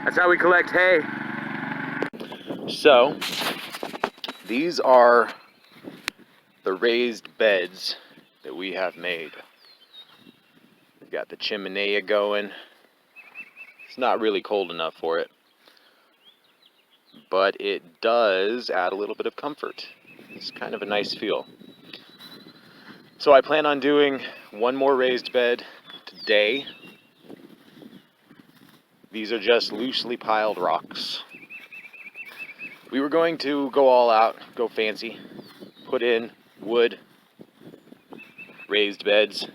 That's how we collect hay. So, these are the raised beds that we have made. We've got the chimenea going. It's not really cold enough for it, but it does add a little bit of comfort. It's kind of a nice feel. So I plan on doing one more raised bed today. These are just loosely piled rocks. We were going to go all out, go fancy, put in wood, raised beds.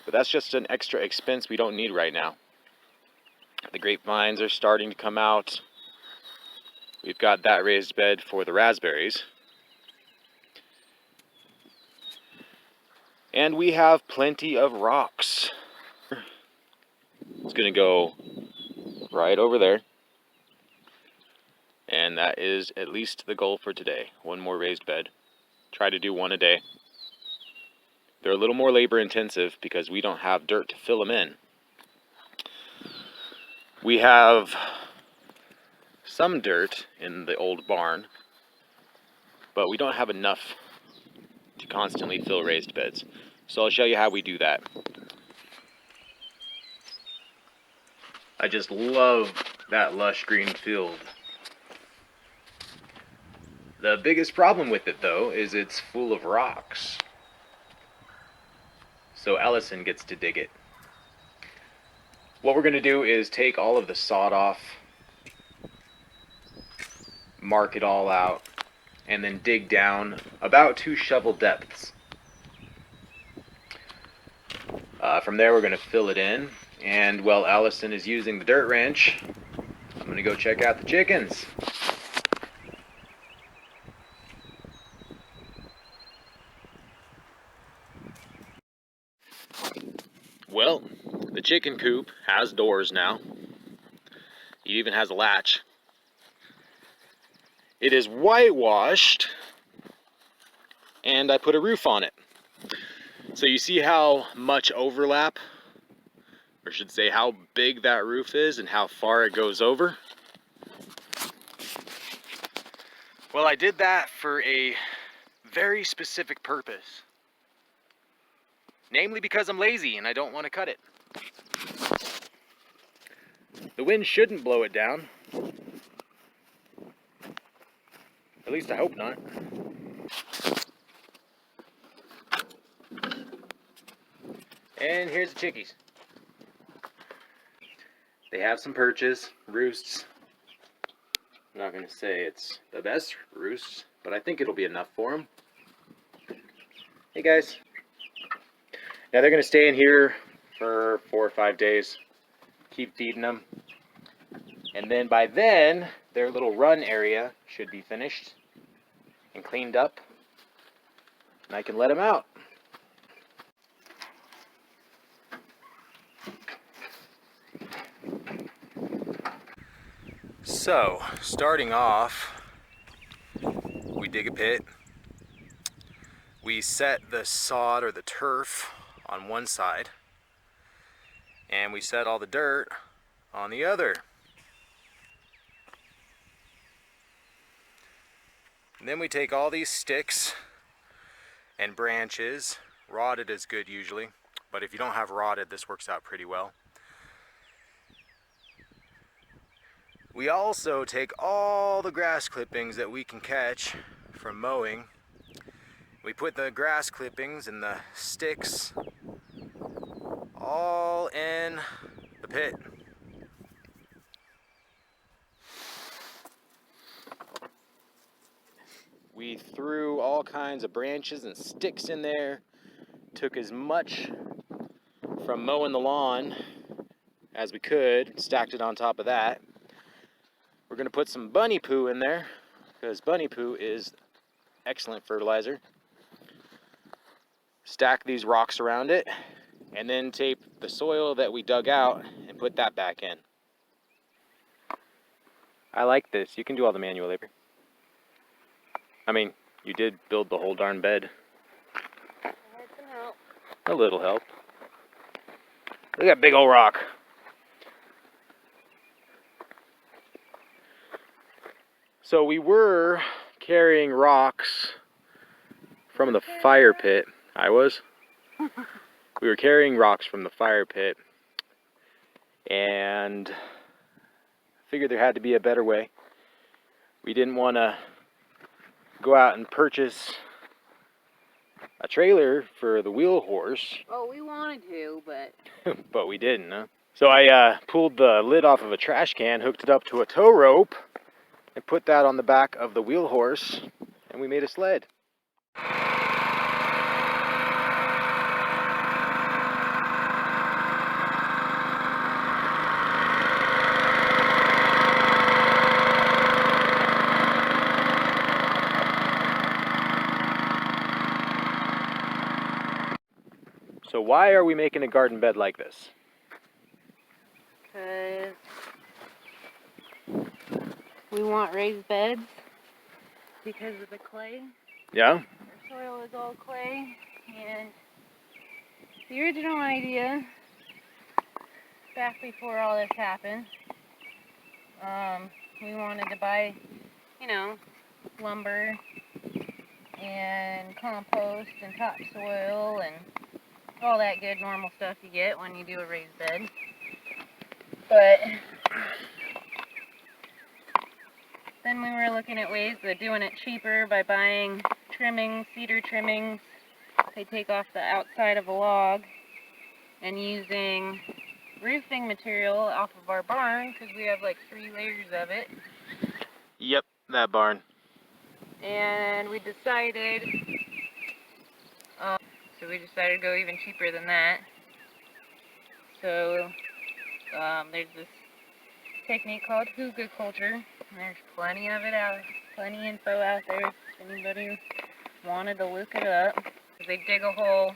But that's just an extra expense we don't need right now. The grapevines are starting to come out. We've got that raised bed for the raspberries. And we have plenty of rocks. It's gonna go right over there. And that is at least the goal for today. One more raised bed. Try to do one a day. They're a little more labor intensive because we don't have dirt to fill them in. We have some dirt in the old barn, but we don't have enough to constantly fill raised beds. So I'll show you how we do that. I just love that lush green field. The biggest problem with it, though, is it's full of rocks. So Alison gets to dig it. What we're going to do is take all of the sod off, mark it all out, and then dig down about 2 shovel depths. From there we're going to fill it in, and while Alison is using the dirt wrench, I'm going to go check out the chickens. Well, the chicken coop has doors now. It even has a latch. It is whitewashed, and I put a roof on it. So you see how much overlap, or I should say how big that roof is and how far it goes over? Well, I did that for a very specific purpose. Namely because I'm lazy and I don't want to cut it. The wind shouldn't blow it down. At least I hope not. And here's the chickies. They have some perches, roosts. I'm not going to say it's the best roosts, but I think it'll be enough for them. Hey guys. Now they're going to stay in here for 4 or 5 days. Keep feeding them. And then by then, their little run area should be finished and cleaned up. And I can let them out. So, starting off, we dig a pit. We set the sod or the turf on one side, and we set all the dirt on the other. And then we take all these sticks and branches. Rotted is good usually, but if you don't have rotted, this works out pretty well. We also take all the grass clippings that we can catch from mowing. We put the grass clippings and the sticks all in the pit. We threw all kinds of branches and sticks in there, took as much from mowing the lawn as we could, stacked it on top of that. We're going to put some bunny poo in there, because bunny poo is excellent fertilizer. Stack these rocks around it, and then tape the soil that we dug out and put that back in. I like this. You can do all the manual labor. I mean, you did build the whole darn bed. I had some help. A little help. Look at that big old rock. So we were carrying rocks from the fire pit. I was. We were carrying rocks from the fire pit and figured there had to be a better way. We didn't want to go out and purchase a trailer for the wheel horse. Oh, we wanted to, but... but we didn't, huh? So I pulled the lid off of a trash can, hooked it up to a tow rope, and put that on the back of the wheel horse, and we made a sled. So why are we making a garden bed like this? Because we want raised beds because of the clay. Yeah? Our soil is all clay, and the original idea, back before all this happened, we wanted to buy, you know, lumber and compost and topsoil and all that good normal stuff you get when you do a raised bed. But then we were looking at ways of doing it cheaper by buying trimmings, cedar trimmings. They take off the outside of a log, and using roofing material off of our barn, because we have like 3 layers of it. Yep, that barn. And we decided to go even cheaper than that. So there's this technique called Hugelkultur, and there's plenty of it out, plenty info out there if anybody wanted to look it up. They dig a hole,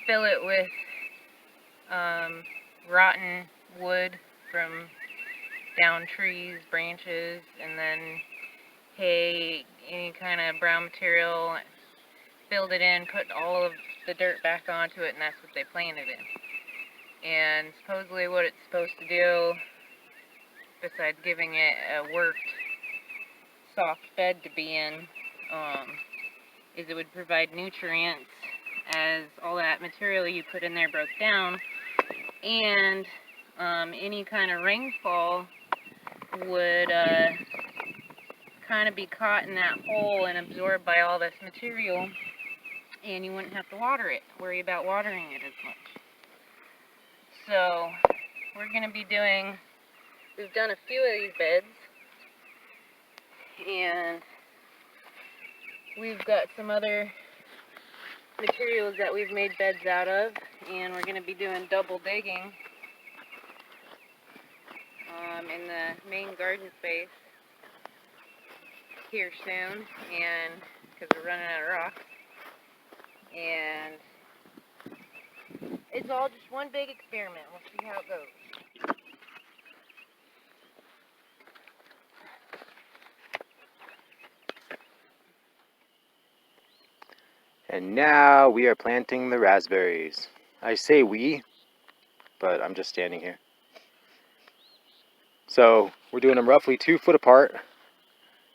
fill it with rotten wood from down trees, branches, and then hay, any kind of brown material, filled it in, put all of the dirt back onto it, and that's what they planted in. And supposedly what it's supposed to do, besides giving it a worked soft bed to be in, is it would provide nutrients as all that material you put in there broke down, and any kind of rainfall would kind of be caught in that hole and absorbed by all this material, and you wouldn't have to worry about watering it as much. So we're going to be we've done a few of these beds, and we've got some other materials that we've made beds out of, and we're going to be doing double digging in the main garden space here soon, and because we're running out of rocks, and it's all just one big experiment. We'll see how it goes. And now we are planting the raspberries. I say we, but I'm just standing here. So we're doing them roughly 2 foot apart,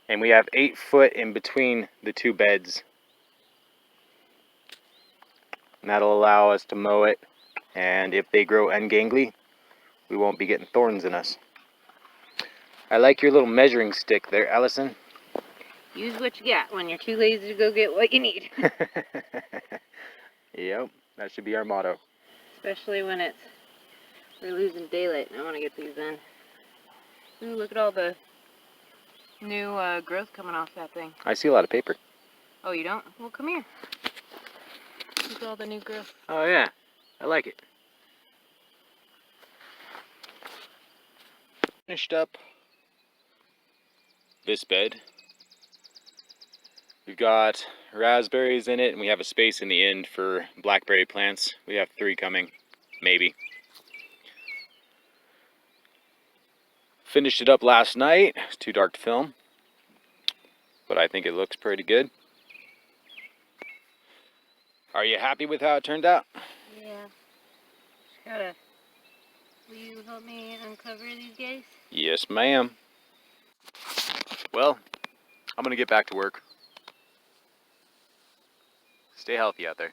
and we have 8 foot in between the 2 beds. And that'll allow us to mow it, and if they grow ungangly, we won't be getting thorns in us. I like your little measuring stick there, Alison. Use what you got when you're too lazy to go get what you need. Yep, that should be our motto. Especially when we're losing daylight. I want to get these in. Ooh, look at all the new growth coming off that thing. I see a lot of paper. Oh, you don't? Well, come here. Look at all the new growth. Oh yeah, I like it. Finished up this bed. We've got raspberries in it, and we have a space in the end for blackberry plants. We have 3 coming, maybe. Finished it up last night. It's too dark to film, but I think it looks pretty good. Are you happy with how it turned out? Yeah. Will you help me uncover these guys? Yes, ma'am. Well, I'm gonna get back to work. Stay healthy out there.